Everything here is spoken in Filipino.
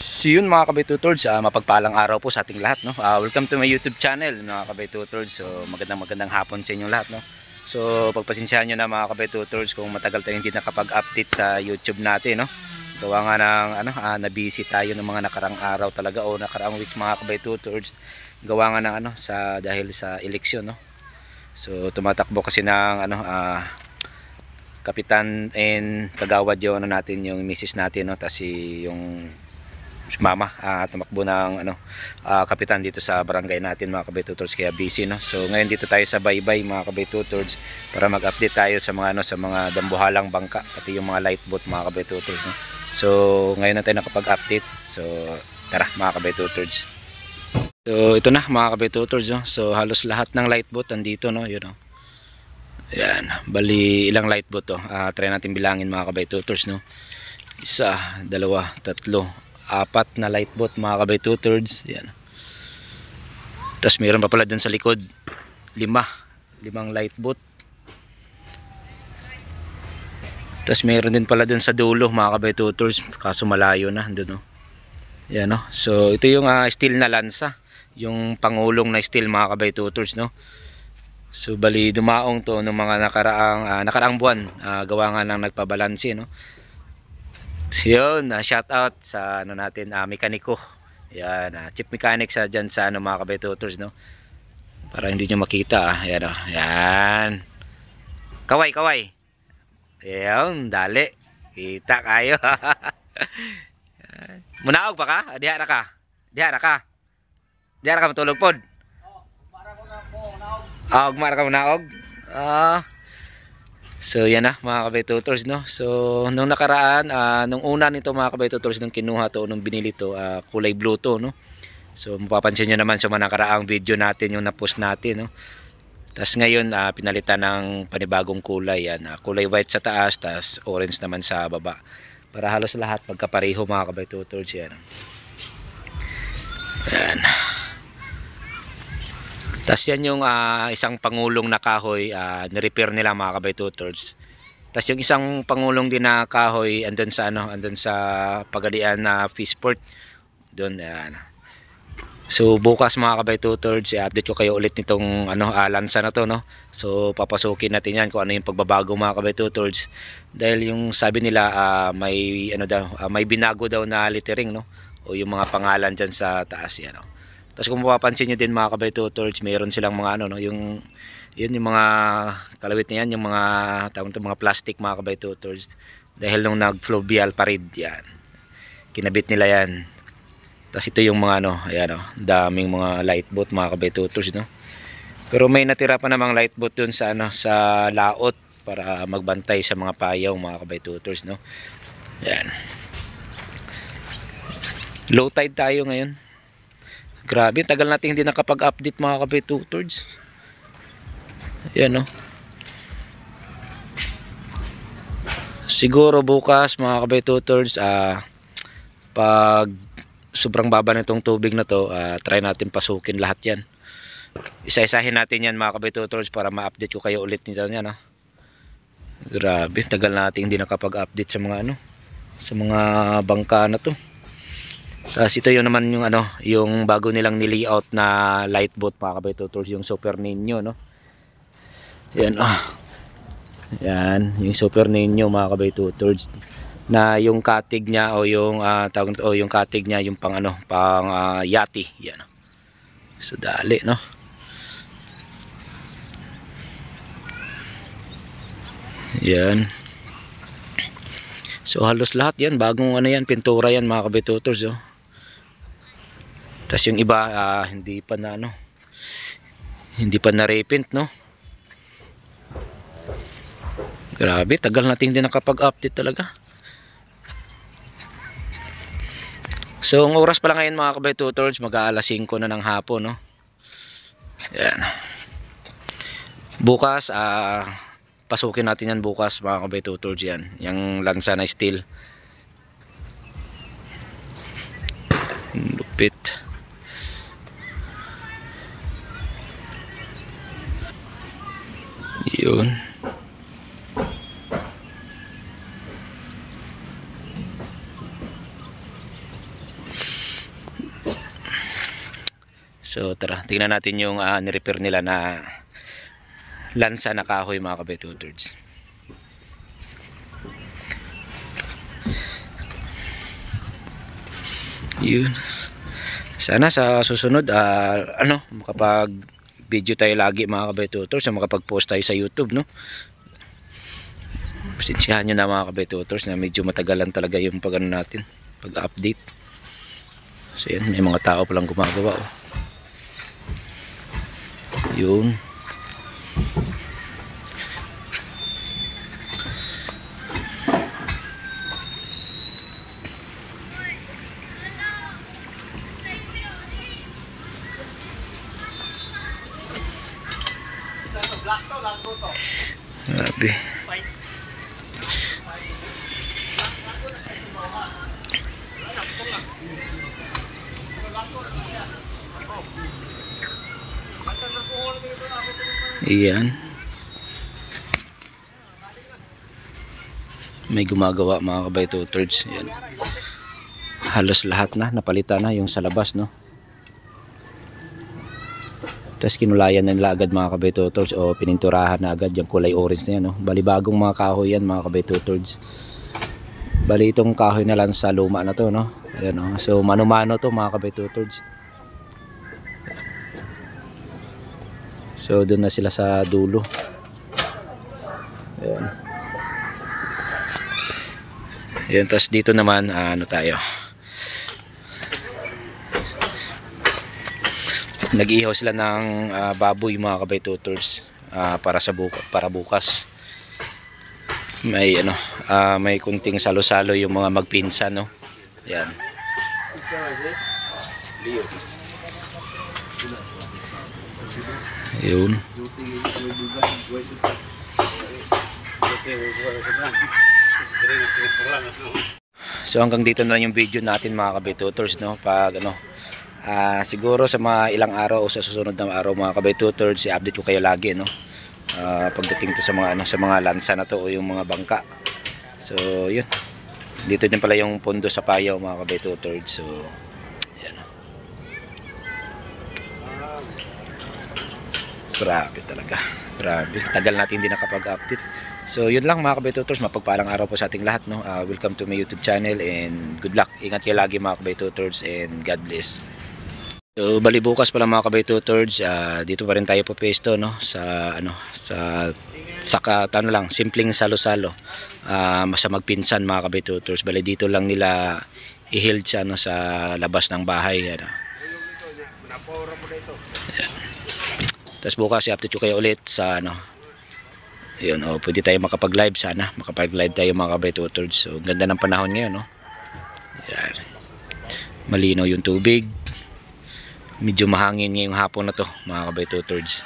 So yun mga kabay-tutords, mapagpalang araw po sa ating lahat, no? Welcome to my YouTube channel mga kabay-tutords. So magandang hapon sa inyong lahat, no? So pagpasensyahan nyo na mga kabay-tutords kung matagal tayong hindi nakapag-update sa YouTube natin, no? Gawa nga ng na-busy tayo ng mga nakarang araw talaga o nakarang weeks mga kabay-tutords. Gawa nga ng dahil sa eleksyon, no? So tumatakbo kasi ng kapitan and kagawad yung natin, yung misis natin, no? Tas yung mama tumakbo ng kapitan dito sa barangay natin mga kabay-tutords, kaya busy, no? So ngayon dito tayo sa baybay mga kabay-tutords para mag-update tayo sa mga sa mga dambuhalang bangka pati yung mga light boat mga kabay-tutords, no? So ngayon na tayo nakapag-update, so tara mga kabay-tutords. So ito na mga kabay-tutords, no? So halos lahat ng light boat andito, no? Yun, no? Ayan, bali ilang light boat to? Try natin bilangin mga kabay-tutords, no? Isa, dalawa, tatlo, apat na light boat mga kabay-tutords. Yan. Tapos mayroon pa pala dun sa likod, limang light boat. Tapos mayroon din pala dun sa dulo mga kabay-tutords, kaso malayo na dun, no? Yan, no? So ito yung steel na lansa, yung pangulong na steel mga kabay-tutords, no? So bali dumaong to ng mga nakaraang buwan, gawa nga ng nagpabalanse, no? So yun, shout out sa natin, mekaniko. Yan, chief mechanic sa dyan sa mga kabay-tutords, no? Para hindi nyo makita, yan, yan. Kaway. Yan, dali. Kita kayo. Munaog pa ka? Dihara ka? Dihara ka matulog pod? Ugmara ka munaog? So yan na mga kabay-tutords, no? So nung nakaraan, nung una nito mga kabay-tutords, nung kinuha to, nung binili to, kulay blue to, no? So mapapansin nyo naman sa mga nakaraang video natin yung na-post natin, no? Tapos ngayon pinalitan ng panibagong kulay, yan, kulay white sa taas, tas orange naman sa baba, para halos lahat magkapareho mga kabay-tutords. Yan. Yan. Tapos yan yung isang pangulong na kahoy, nirepair nila mga kabay-tutords. Tapos yung isang pangulong din na kahoy andun sa Pagadian na Fishport doon. So bukas mga kabay-tutords, i-update ko kayo ulit nitong lansa na to, no? So papasukin natin yan kung ano yung pagbabago mga kabay-tutords, dahil yung sabi nila may may binago daw na lettering, no? O yung mga pangalan dyan sa taas, yan, no? Tapos kung mapapansin nyo din mga kabay-tutords, mayroon silang mga yung mga kalawit na yan, yung mga mga plastic mga kabay-tutords, dahil nung nag-fluvial parade, yan, kinabit nila yan. Tapos ito yung mga ayan, daming mga light boat mga kabay-tutords, no? Pero may natira pa namang light boat dun sa sa laot para magbantay sa mga payaw mga kabay-tutords, no? Yan. Low tide tayo ngayon. Grabe, tagal natin hindi nakapag-update mga kabay-tutords. Yan, no? Siguro bukas mga kabay-tutords, pag sobrang baba nitong tubig na to, try natin pasukin lahat yan. Isa-isahin natin yan mga kabay-tutords para ma-update ko kayo ulit nito yan, no? Grabe, tagal natin hindi nakapag-update sa mga sa mga bangka na to. Tapos ito yung naman yung yung bago nilang nilayout na light boat mga kabay-tutords, yung Super Nino, no? Yan, yan yung Super Nino mga kabay-tutords, na yung katig niya o yung yung katig niya yung pang yati, yan. So dali, no? Yan. So halos lahat yan bagong yan, pintura yan mga kabay-tutords, oh. Tapos yung iba hindi pa na repaint, no? Grabe, tagal natin din nakapag-update talaga. So ang oras pala ngayon mga kabay-tutords, mag-aalas 5 na ng hapon, no? Yan. Bukas pasukin natin yan bukas mga kabay-tutords, yan, yung lansa na steel. Lupit. Yun. So tara, tingnan natin yung ni-repair nila na lansa na kahoy mga kabay-tutords. Yun. Sana sa susunod makapag video tayo lagi mga kabay-tutords, so makapag-post tayo sa YouTube, no? Pasensyahan nyo na mga kabay-tutords na medyo matagalan talaga yung pag natin, pag-update. So yan, may mga tao palang gumagawa, oh. Yun. Grabe. Iyan. May gumagawa mga kabay-tutords. Yan. Halos lahat na napalitan na yung sa labas, no? Tapos kinulayan na nila agad mga kabay-tutords, o pininturahan na agad yung kulay orange na yan, no? Bali bagong mga kahoy yan mga kabay-tutords. Bali itong kahoy na lang sa luma na to, no? Ayan, no? So mano-mano to mga kabay-tutords. So doon na sila sa dulo. Ayan. Ayan, tapos dito naman ano tayo, nag-ihaw sila ng baboy mga kabay-tutords, para bukas. May may kunting salo-salo yung mga magpinsan, no? Ayan. Yun. So hanggang dito na lang yung video natin mga kabay-tutords, no? Pag siguro sa mga ilang araw o sa susunod na araw mga kabay-tutords, i-update ko kayo lagi, no? Pagdating to sa mga sa mga lansa na to o yung mga bangka. So yun. Dito din pala yung pondo sa Payaw mga kabay-tutords. So yan. Grabe talaga. Grabe. Tagal natin hindi nakapag-update. So yun lang mga kabay-tutords, mapagpalang araw po sa ating lahat, no? Welcome to my YouTube channel and good luck. Ingat kayo lagi mga kabay-tutords and God bless. So bali bukas pala mga kabay-tutords, dito pa rin tayo papesto, no? Sa simpleng salo-salo sa magpinsan mga kabay-tutords. Bali dito lang nila i-held siya, no, sa labas ng bahay, ano. Tapos bukas i-update ko kayo ulit sa yun, pwede tayo makapag-live, sana makapag-live tayo mga kabay-tutords. So ganda ng panahon ngayon, no? Yan. Malinaw yung tubig. Medyo mahangin ngayong hapon na to mga kabay-tutords.